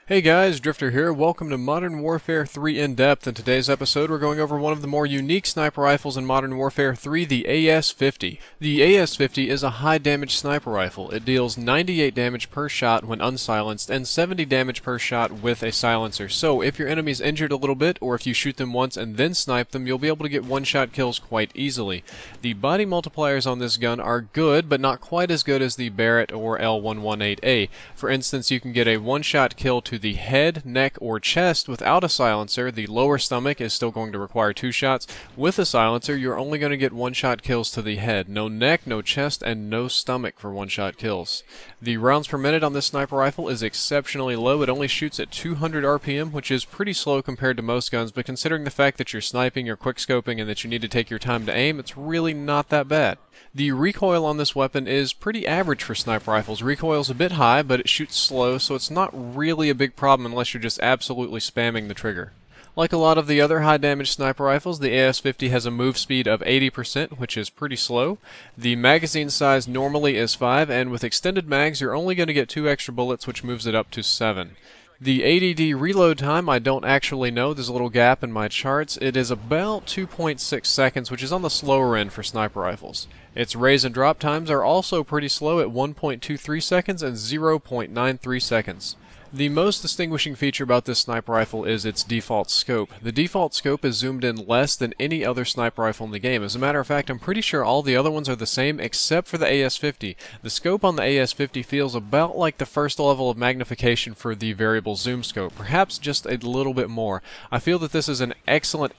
Hey guys, Drifter here. Welcome to Modern Warfare 3 In-Depth. In today's episode, we're going over one of the more unique sniper rifles in Modern Warfare 3, the AS50. The AS50 is a high-damage sniper rifle. It deals 98 damage per shot when unsilenced and 70 damage per shot with a silencer. So, if your enemy's injured a little bit, or if you shoot them once and then snipe them, you'll be able to get one-shot kills quite easily. The body multipliers on this gun are good, but not quite as good as the Barrett or L118A. For instance, you can get a one-shot kill to the head, neck, or chest without a silencer. The lower stomach is still going to require 2 shots. With a silencer, you're only going to get one-shot kills to the head. No neck, no chest, and no stomach for one-shot kills. The rounds per minute on this sniper rifle is exceptionally low. It only shoots at 200 RPM, which is pretty slow compared to most guns, but considering the fact that you're sniping or quickscoping and that you need to take your time to aim, it's really not that bad. The recoil on this weapon is pretty average for sniper rifles. Recoil's a bit high, but it shoots slow, so it's not really a big problem unless you're just absolutely spamming the trigger. Like a lot of the other high-damage sniper rifles, the AS50 has a move speed of 80%, which is pretty slow. The magazine size normally is 5, and with extended mags, you're only going to get 2 extra bullets, which moves it up to 7. The ADD reload time, I don't actually know. There's a little gap in my charts. It is about 2.6 seconds, which is on the slower end for sniper rifles. Its raise and drop times are also pretty slow at 1.23 seconds and 0.93 seconds. The most distinguishing feature about this sniper rifle is its default scope. The default scope is zoomed in less than any other sniper rifle in the game. As a matter of fact, I'm pretty sure all the other ones are the same except for the AS50. The scope on the AS50 feels about like the first level of magnification for the variable zoom scope, perhaps just a little bit more. I feel that this is an excellent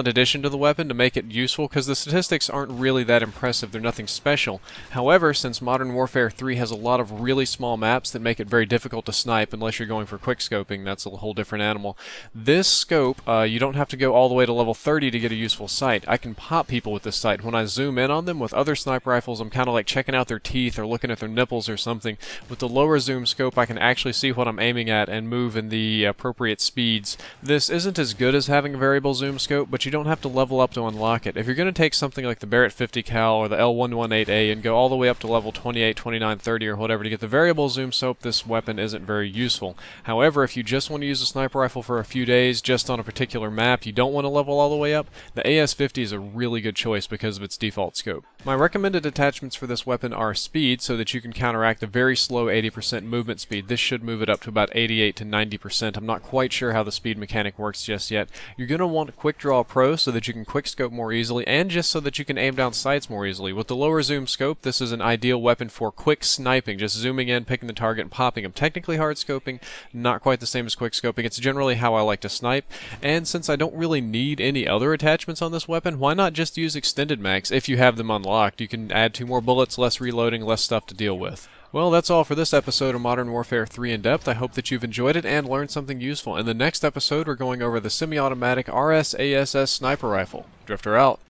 addition to the weapon to make it useful because the statistics aren't really that impressive. They're nothing special. However, since Modern Warfare 3 has a lot of really small maps that make it very difficult to snipe unless you're going for quickscoping, that's a whole different animal. This scope, you don't have to go all the way to level 30 to get a useful sight. I can pop people with this sight. When I zoom in on them with other sniper rifles, I'm kind of like checking out their teeth or looking at their nipples or something. With the lower zoom scope, I can actually see what I'm aiming at and move in the appropriate speeds. This isn't as good as having a variable zoom scope, but you don't have to level up to unlock it. If you're going to take something like the Barrett 50 cal or the L118A and go all the way up to level 28, 29, 30 or whatever to get the variable zoom scope, this weapon isn't very useful. However, if you just want to use a sniper rifle for a few days, just on a particular map, you don't want to level all the way up, the AS50 is a really good choice because of its default scope. My recommended attachments for this weapon are speed, so that you can counteract the very slow 80% movement speed. This should move it up to about 88 to 90%. I'm not quite sure how the speed mechanic works just yet. You're going to want Quick Draw Pro so that you can quickscope more easily, and just so that you can aim down sights more easily. With the lower zoom scope, this is an ideal weapon for quick sniping, just zooming in, picking the target, and popping them. Technically hard scoping, not quite the same as quick scoping. It's generally how I like to snipe, and since I don't really need any other attachments on this weapon, why not just use extended mags if you have them unlocked? You can add 2 more bullets, less reloading, less stuff to deal with. Well, that's all for this episode of Modern Warfare 3 In-Depth. I hope that you've enjoyed it and learned something useful. In the next episode, we're going over the semi-automatic RSASS sniper rifle. Drifter out.